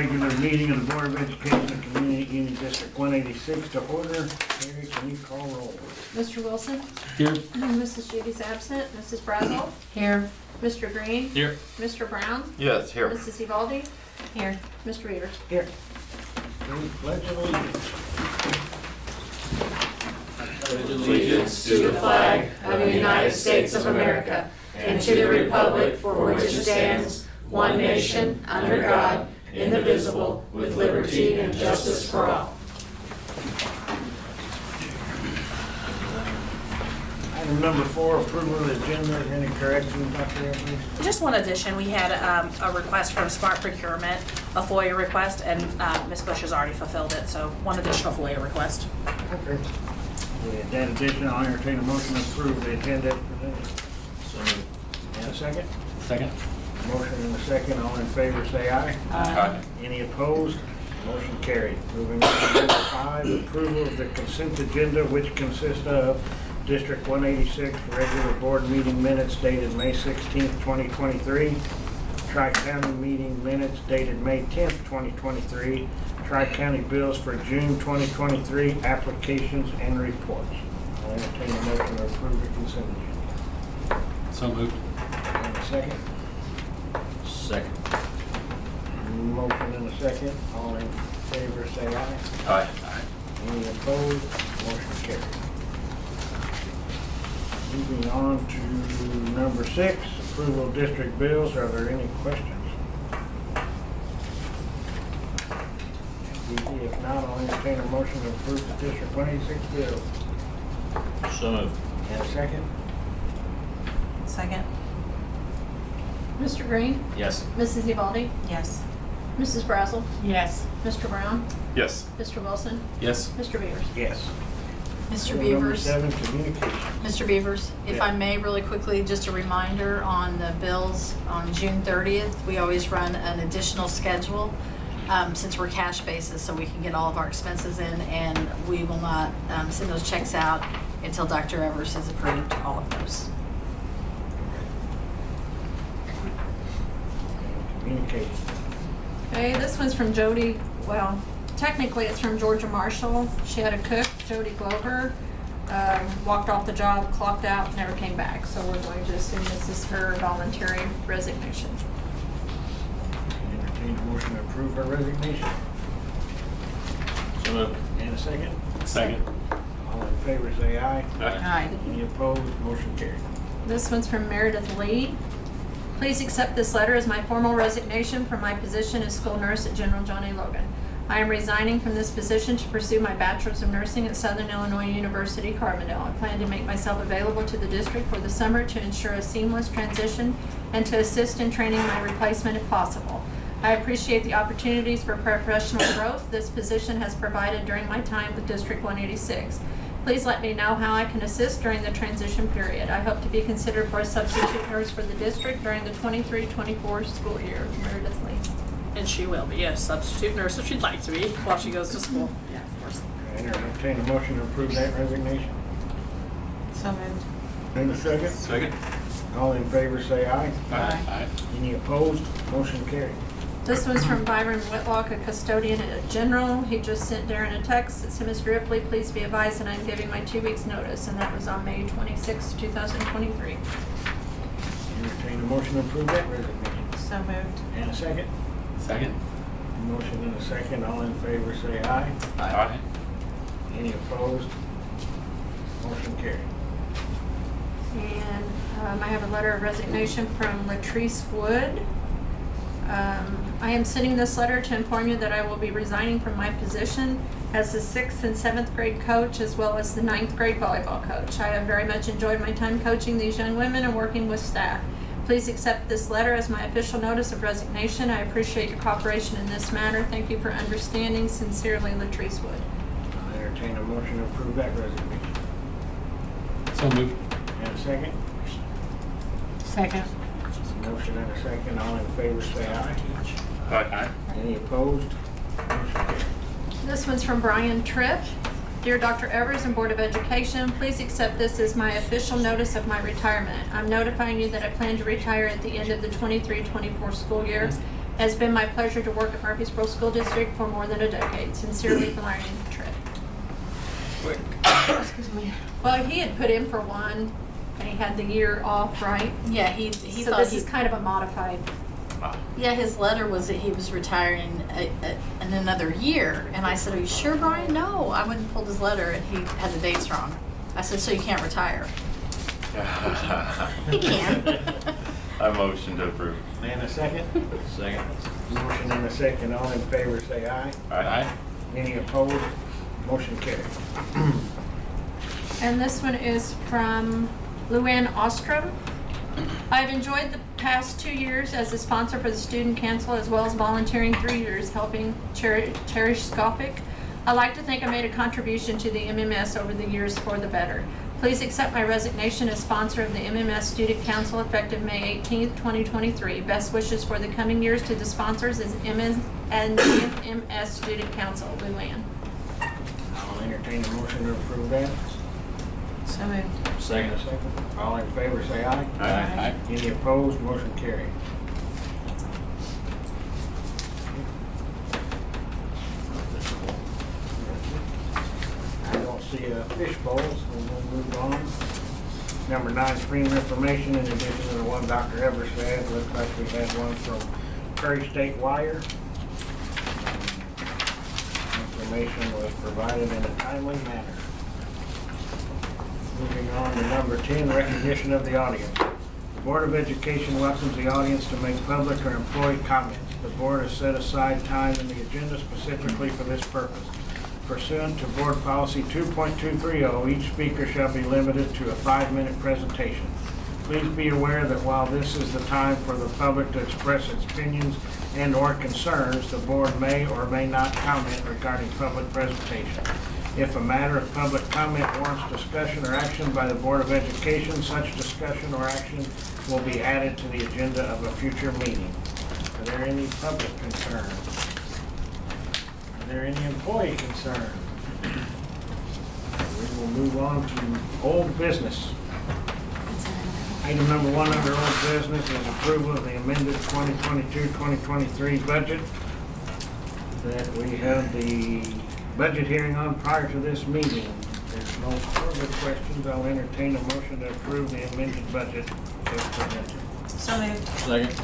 regular meeting of the Board of Education of Community Union District 186 to order. Terry, can you call roll? Mr. Wilson? Here. Mrs. Judy's absent. Mrs. Brazel? Here. Mr. Green? Here. Mr. Brown? Yes, here. Mrs. Evaldi? Here. Mr. Beavers? Here. Pledge of allegiance. Allegiance to the flag of the United States of America and to the republic for which it stands, one nation, under God, indivisible, with liberty and justice for all. Item number 4, approval of the agenda. Any corrections, Dr. Evans? Just one addition, we had a request from Smart Procurement, a FOIA request, and Ms. Bush has already fulfilled it, so one additional FOIA request. Okay. With that addition, I'll entertain a motion to approve the agenda as presented. So moved. And a second? Second. Motion and a second. All in favor, say aye. Aye. Any opposed? Motion carried. Moving on to number 5, approval of the consent agenda, which consists of District 186 regular board meeting minutes dated May 16th, 2023, Tri-County meeting minutes dated May 10th, 2023, Tri-County bills for June 2023, applications and reports. I'll entertain a motion to approve the consent agenda. So moved. And a second? Second. Motion and a second. All in favor, say aye. Aye. Any opposed? Motion carried. Moving on to number 6, approval of district bills. Are there any questions? If not, I'll entertain a motion to approve the District 186 bills. So moved. And a second? Second. Mr. Green? Yes. Mrs. Evaldi? Yes. Mrs. Brazel? Yes. Mr. Brown? Yes. Mr. Wilson? Yes. Mr. Beavers? Yes. Mr. Item number Beavers? 7, communication. Mr. Beavers, if Yeah. I may, really quickly, just a reminder on the bills on June 30th, we always run an additional schedule since we're cash basis, so we can get all of our expenses in, and we will not send those checks out until Dr. Evers has approved all of those. Communication. Okay, this one's from Jody. Well, technically it's from Georgia Marshall. She had a cook, Jody Glover, walked off the job, clocked out, never came back. So we're going to assume this is her voluntary resignation. Entertain a motion to approve her resignation. So moved. And a second? Second. All in favor, say aye. Aye. Any opposed? Motion carried. This one's from Meredith Lee. Please accept this letter as my formal resignation from my position as school nurse at General John A. Logan. I am resigning from this position to pursue my Bachelor's of Nursing at Southern Illinois University, Carbondale. I plan to make myself available to the district for the summer to ensure a seamless transition and to assist in training my replacement if possible. I appreciate the opportunities for professional growth this position has provided during my time with District 186. Please let me know how I can assist during the transition period. I hope to be considered for a substitute nurse for the district during the 23-24 school year. Meredith Lee. And she will be a substitute nurse if she'd like to be while she goes to school. Yeah, of course. Entertain a motion to approve that resignation. So moved. And a second? Second. All in favor, say aye. Aye. Any opposed? Motion carried. This one's from Byron Whitlock, a custodian at General. He just sent Darren a text. It said, Mr. Ripley, please be advised that I'm giving my 2 weeks notice, and that was on May 26, 2023. Entertain a motion to approve that resignation. So moved. And a second? Second. Motion and a second. All in favor, say aye. Aye. Any opposed? Motion carried. And I have a letter of resignation from Latrice Wood. I am sending this letter to inform you that I will be resigning from my position as the 6th and 7th grade coach as well as the 9th grade volleyball coach. I have very much enjoyed my time coaching these young women and working with staff. Please accept this letter as my official notice of resignation. I appreciate your cooperation in this matter. Thank you for understanding. Sincerely, Latrice Wood. I'll entertain a motion to approve that resignation. So moved. And a second? Second. Motion and a second. All in favor, say aye. Aye. Any opposed? Motion carried. This one's from Brian Tripp. Dear Dr. Evers and Board of Education, please accept this as my official notice of my retirement. I'm notifying you that I plan to retire at the end of the 23-24 school year. It has been my pleasure to work at Murphysboro School District for more than a decade. Sincerely, Larry Tripp. Quick. Excuse me. Well, he had put in for one, and he had the year off, right? Yeah, he So thought this is kind of a modified. yeah, his letter was that he was retiring in another year. And I said, are you sure, Brian? No, I wouldn't pulled his letter and he had the dates wrong. I said, so you can't retire? He can. I motion to approve. And a second? Second. Motion and a second. All in favor, say aye. Aye. Any opposed? Motion carried. And this one is from Luann Ostrom. I've enjoyed the past 2 years as a sponsor for the student council, as well as volunteering 3 years helping Cherish Skopik. I'd like to think I made a contribution to the MMS over the years for the better. Please accept my resignation as sponsor of the MMS Student Council effective May 18th, 2023. Best wishes for the coming years to the sponsors as MMS Student Council. Luann. I'll entertain a motion to approve that. So moved. Second. All in favor, say aye. Aye. Any opposed? Motion carried. I don't see a fishbowl, so we'll move on. Number 9 is freedom of information in addition to the one Dr. Evers said. Looks like we had one from Prairie State Wire. Information was provided in a timely manner. Moving on to number 10, recognition of the audience. The Board of Education welcomes the audience to make public or employee comments. The board has set aside time in the agenda specifically for this purpose. Pursuant to Board Policy 2.230, each speaker shall be limited to a 5-minute presentation. Please be aware that while this is the time for the public to express its opinions and/or concerns, the board may or may not comment regarding public presentation. If a matter of public comment warrants discussion or action by the Board of Education, such discussion or action will be added to the agenda of a future meeting. Are there any public concerns? Are there any employee concerns? We will move on to old business. Item number 1 under old business is approval of the amended 2022-2023 budget that we had the budget hearing on prior to this meeting. If there's no further questions, I'll entertain a motion to approve the amended budget as presented. So moved. Second.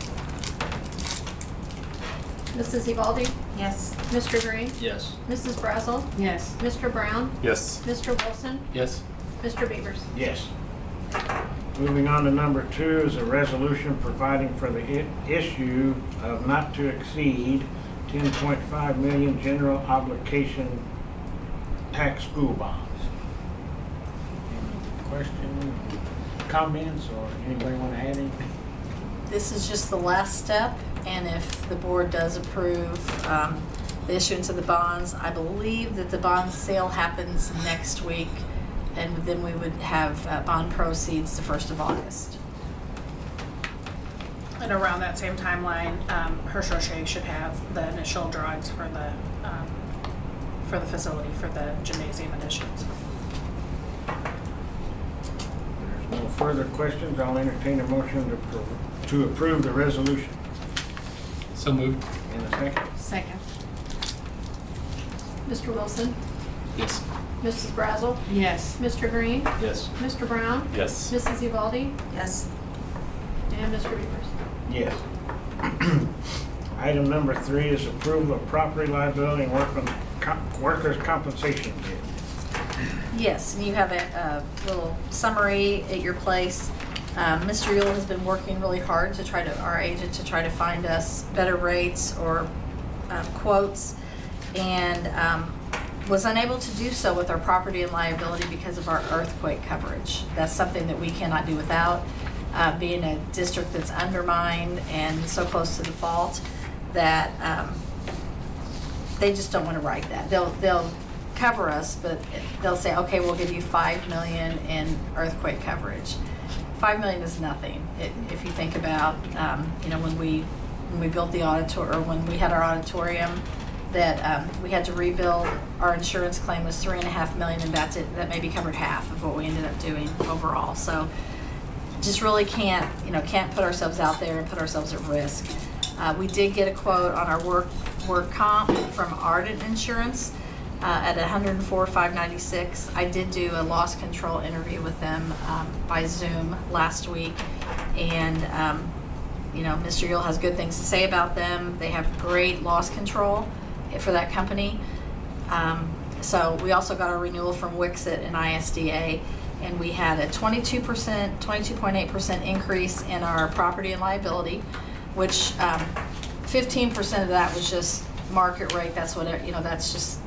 Mrs. Evaldi? Yes. Mr. Green? Yes. Mrs. Brazel? Yes. Mr. Brown? Yes. Mr. Wilson? Yes. Mr. Beavers? Yes. Moving on to number 2 is a resolution providing for the issue of not to exceed 10.5 million general obligation tax school bonds. Any questions, comments, or anybody want to add anything? This is just the last step, and if the board does approve the issuance of the bonds, I believe that the bond sale happens next week, and then we would have bond proceeds the 1st of August. And around that same timeline, Hershey should have the initial drawings for the facility, for the gymnasium additions. There's no further questions. I'll entertain a motion to approve the resolution. So moved. In a second. Second. Mr. Wilson? Yes. Mrs. Brazel? Yes. Mr. Green? Yes. Mr. Brown? Yes. Mrs. Evaldi? Yes. And Mr. Beavers? Yes. Item number 3 is approval of property liability and workers' compensation bid. Yes, and you have a little summary at your place. Mr. Yule has been working really hard to try to, our agent, to try to find us better rates or quotes, and was unable to do so with our property and liability because of our earthquake coverage. That's something that we cannot do without, being a district that's undermined and so close to the fault that they just don't want to write that. They'll cover us, but they'll say, okay, we'll give you $5 million in earthquake coverage. $5 million is nothing. If you think about, when we built the auditorium, or when we had our auditorium, that we had to rebuild. Our insurance claim was $3.5 million, and that maybe covered half of what we ended up doing overall. So, just really can't put ourselves out there and put ourselves at risk. We did get a quote on our work comp from Ardent Insurance at $104,596. I did do a loss control interview with them by Zoom last week, and Mr. Yule has good things to say about them. They have great loss control for that company. So we also got our renewal from Wixit and ISDA, and we had a 22.8% increase in our property and liability, which 15% of that was just market rate. That's what that's just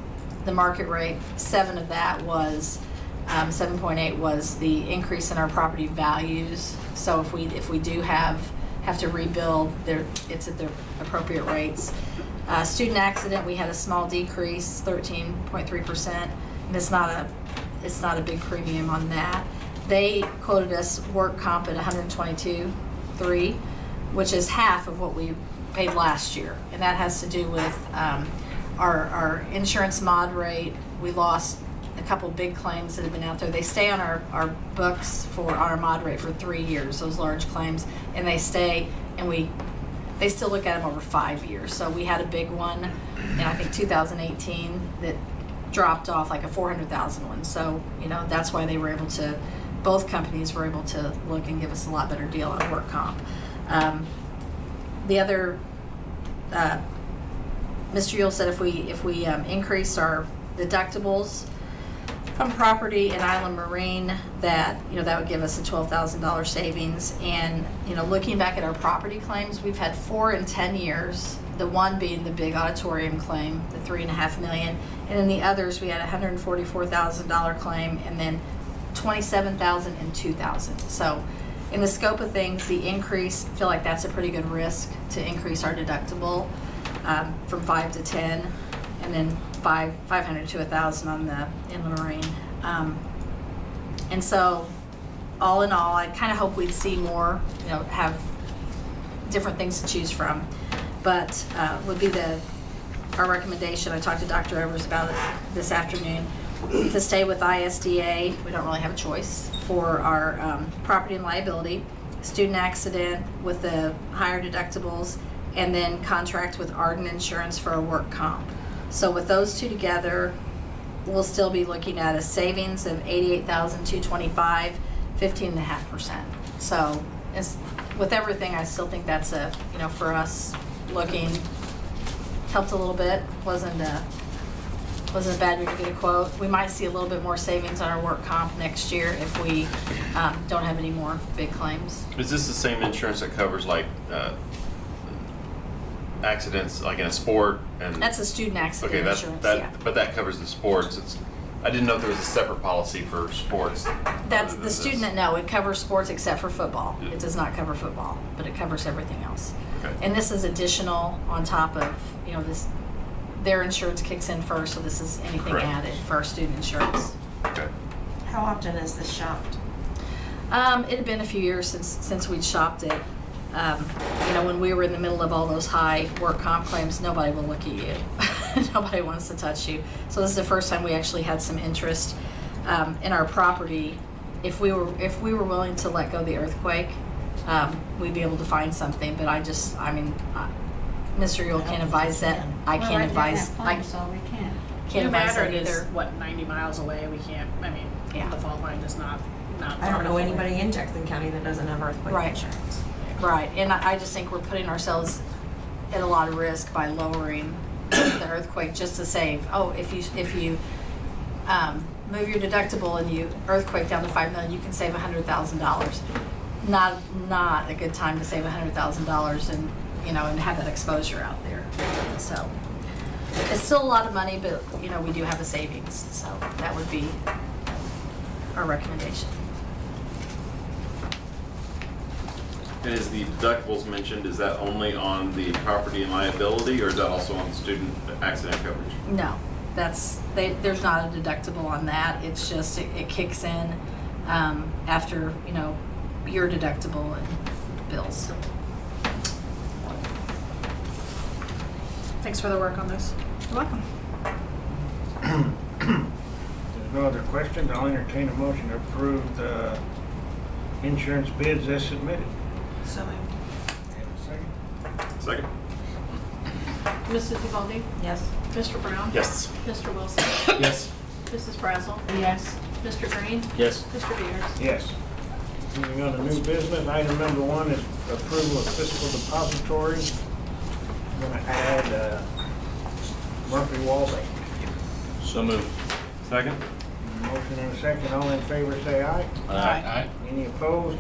the market rate. 7.8 was the increase in our property values. So if we do have to rebuild, it's at the appropriate rates. Student accident, we had a small decrease, 13.3%, and it's not a big premium on that. They quoted us work comp at $122,300, which is half of what we paid last year, and that has to do with our insurance mod rate. We lost a couple big claims that have been out there. They stay on our books on our mod rate for 3 years, those large claims, and they stay, and they still look at them over 5 years. So we had a big one in, I think, 2018 that dropped off, like a $400,000 one. So, that's why both companies were able to look and give us a lot better deal on work comp. The other, Mr. Yule said if we increase our deductibles from property and Island Marine, that would give us a $12,000 savings. And looking back at our property claims, we've had 4 in 10 years. The one being the big auditorium claim, the $3.5 million, and then the others we had a $144,000 claim, and then $27,000 and $2,000. So, in the scope of things, the increase, I feel like that's a pretty good risk to increase our deductible from 5 to 10, and then 500 to 1,000 on the inland marine. And so, all in all, I kind of hope we'd see more, have different things to choose from. But would be our recommendation. I talked to Dr. Evers about it this afternoon, to stay with ISDA. We don't really have a choice for our property and liability, student accident with the higher deductibles, and then contract with Ardent Insurance for a work comp. So with those two together, we'll still be looking at a savings of $88,225, 15.5%. So with everything, I still think that's for us looking, helped a little bit. Wasn't a bad year to get a quote. We might see a little bit more savings on our work comp next year if we don't have any more big claims. Is this the same insurance that covers like accidents, like in a sport? And That's a student accident insurance. that, yeah. but that covers the sports. I didn't know if there was a separate policy for sports. That's other than the student. this. No, it covers sports except for football. Yeah. It does not cover football, but it covers everything else. Okay. And this is additional on top of this. Their insurance kicks in first, so this is anything Correct. added for our student insurance. Okay. How often is this shopped? It had been a few years since we'd shopped it. When we were in the middle of all those high work comp claims, nobody will look at you. Nobody wants to touch you. So this is the first time we actually had some interest in our property. If we were willing to let go of the earthquake, we'd be able to find something. But Mr. Yule can't advise that. I can't advise. So we can't. Can't No advise matter that it is, either. 90 miles away, we can't, Yeah. the fault line is not. I don't know anybody in Jackson County that doesn't have earthquake Right. insurance. Right, and I just think we're putting ourselves at a lot of risk by lowering the earthquake just to save. If you move your deductible and you earthquake down to $5 million, you can save $100,000. Not a good time to save $100,000 and have that exposure out there. So it's still a lot of money, but we do have a savings. So that would be our recommendation. And is the deductibles mentioned, is that only on the property and liability, or is that also on the student accident coverage? No, there's not a deductible on that. It's just it kicks in after your deductible and bills. Thanks for the work on this. You're welcome. There's no other questions. I'll entertain a motion to approve the insurance bids as submitted. So And a second. Second. Mrs. Evaldi? Yes. Mr. Brown? Yes. Mr. Wilson? Yes. Mrs. Brazel? Yes. Mr. Green? Yes. Mr. Beers? Yes. Moving on to new business, item number 1 is approval of fiscal depository. I'm gonna add Murphy Bank. So moved. Second? Motion and a second, all in favor say aye. Aye. Any opposed?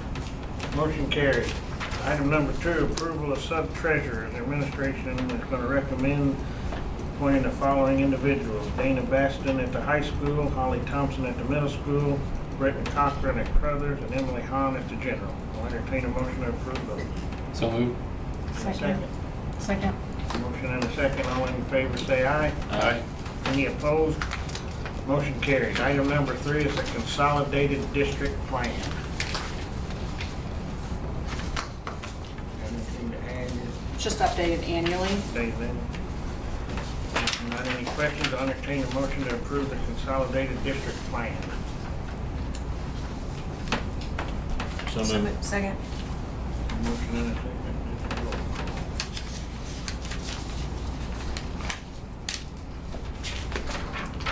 Motion carried. Item number 2, approval of sub-treasurer. The administration is going to recommend appointing the following individuals: Dana Baston at the high school, Holly Thompson at the middle school, Britton Cochran at Crothers, and Emily Hahn at the general. I'll entertain a motion to approve those. So moved. Second. Second. Motion and a second, all in favor say aye. Aye. Any opposed? Motion carried. Item number 3 is the consolidated district plan. Anything to add? It's just updated annually. Dave, then? Not any questions, I'll entertain a motion to approve the consolidated district plan. So moved. Second. Motion and a second.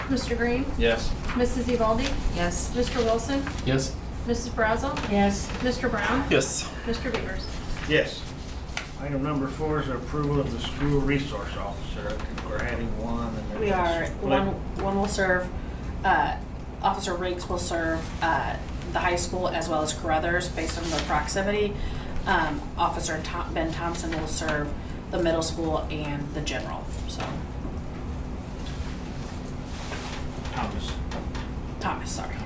Mr. Green? Yes. Mrs. Evaldi? Yes. Mr. Wilson? Yes. Mrs. Brazel? Yes. Mr. Brown? Yes. Mr. Beers? Yes. Item number 4 is approval of the school resource officer. I think we're adding one and then We are, split. one will serve, Officer Riggs will serve the high school as well as Carruthers based on the proximity. Officer Ben Thompson will serve the middle school and the general, so, Thomas, sorry.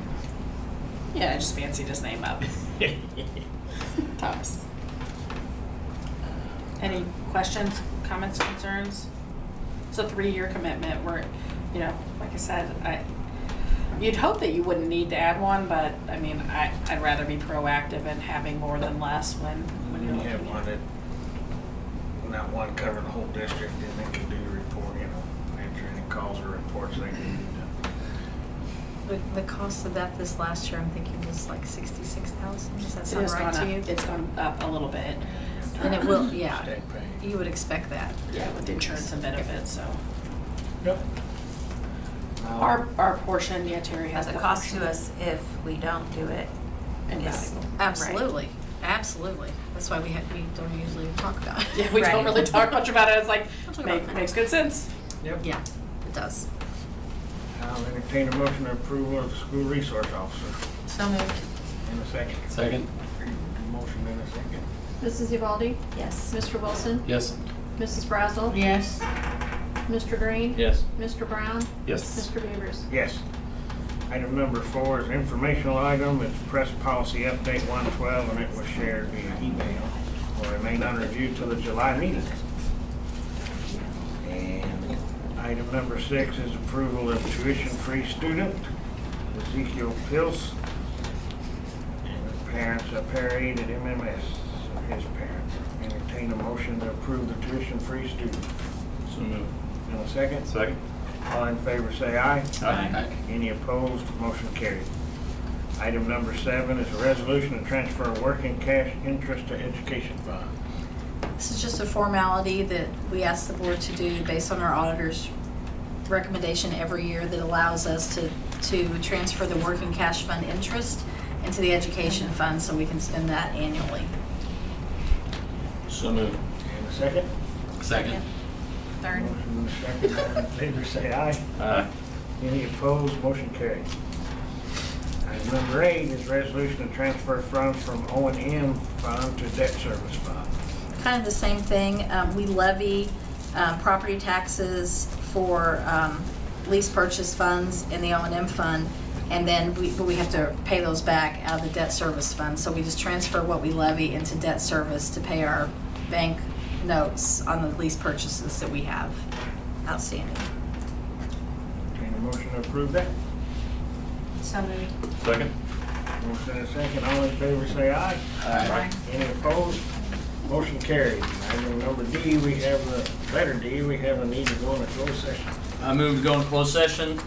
Yeah, I just fancied his name up. Thomas. Any questions, comments, concerns? It's a 3-year commitment. We're, you know, like I said, you'd hope that you wouldn't need to add one, but I mean, I'd rather be proactive in having more than less when you're You looking. have one that, not one covering the whole district, and they can do report, answer any calls or reports they need. The cost of that this last year, I'm thinking was like 66,000. Does that It sound has right gone to up, you? it's gone up a little bit. And it will, yeah. State pay. You would expect that. Yeah, with insurance and benefits, so. Yep. Our portion, yeah, Terry has Has the the cost portion. to us if we don't do it? Invaluable. Absolutely. Absolutely. That's why we don't usually talk about it. Yeah, we Right. don't really talk much about it. It's like, Don't talk about it. makes good sense. Yep. Yeah, it does. I'll entertain a motion of approval of the school resource officer. So moved. In a second. Second. Motion in a second. Mrs. Evaldi? Yes. Mr. Wilson? Yes. Mrs. Brazel? Yes. Mr. Green? Yes. Mr. Brown? Yes. Mr. Beers? Yes. Item number 4 is informational item. It's press policy update 112, and it was shared via email. Will remain unreviewed till the July meeting. And item number 6 is approval of tuition-free student, Ezekiel Pills. And his parents are parade at MMS, so his parents. Entertain a motion to approve the tuition-free student. So moved. In a second? Second? All in favor say aye. Aye. Any opposed? Motion carried. Item number 7 is a resolution to transfer working cash interest to education fund. This is just a formality that we ask the board to do based on our auditor's recommendation every year that allows us to transfer the working cash fund interest into the education fund so we can spend that annually. So moved. And a second? Second. Third. Motion and a second. All in favor say aye. Aye. Any opposed? Motion carried. Item number 8 is resolution to transfer funds from O&M fund to debt service fund. Kind of the same thing. We levy property taxes for lease purchase funds in the O&M fund, and then we have to pay those back out of the debt service fund. So we just transfer what we levy into debt service to pay our bank notes on the lease purchases that we have outstanding. Entertain a motion to approve that. So moved. Second? Motion and a second. All in favor say aye. Aye. Any opposed? Motion carried. Item number D, we have letter D, we have a need to go into closed session. I move to go into closed session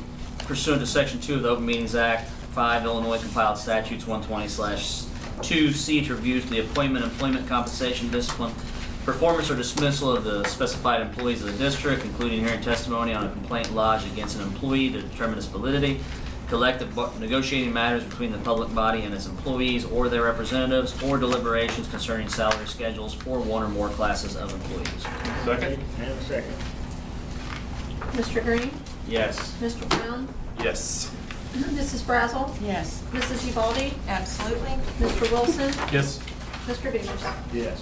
pursuant to Section 2 of the Open Meetings Act, 5 Illinois compiled statutes 120/2C to review the appointment, employment, compensation, discipline, Performance or dismissal of the specified employees of the district, including hearing testimony on a complaint lodged against an employee to determine its validity. Collective negotiating matters between the public body and its employees or their representatives, or deliberations concerning salary schedules for one or more classes of employees. Second? And a second. Mr. Green? Yes. Mr. Brown? Yes. Mrs. Brazel? Yes. Mrs. Evaldi? Absolutely. Mr. Wilson? Yes. Mr. Beavers? Yes.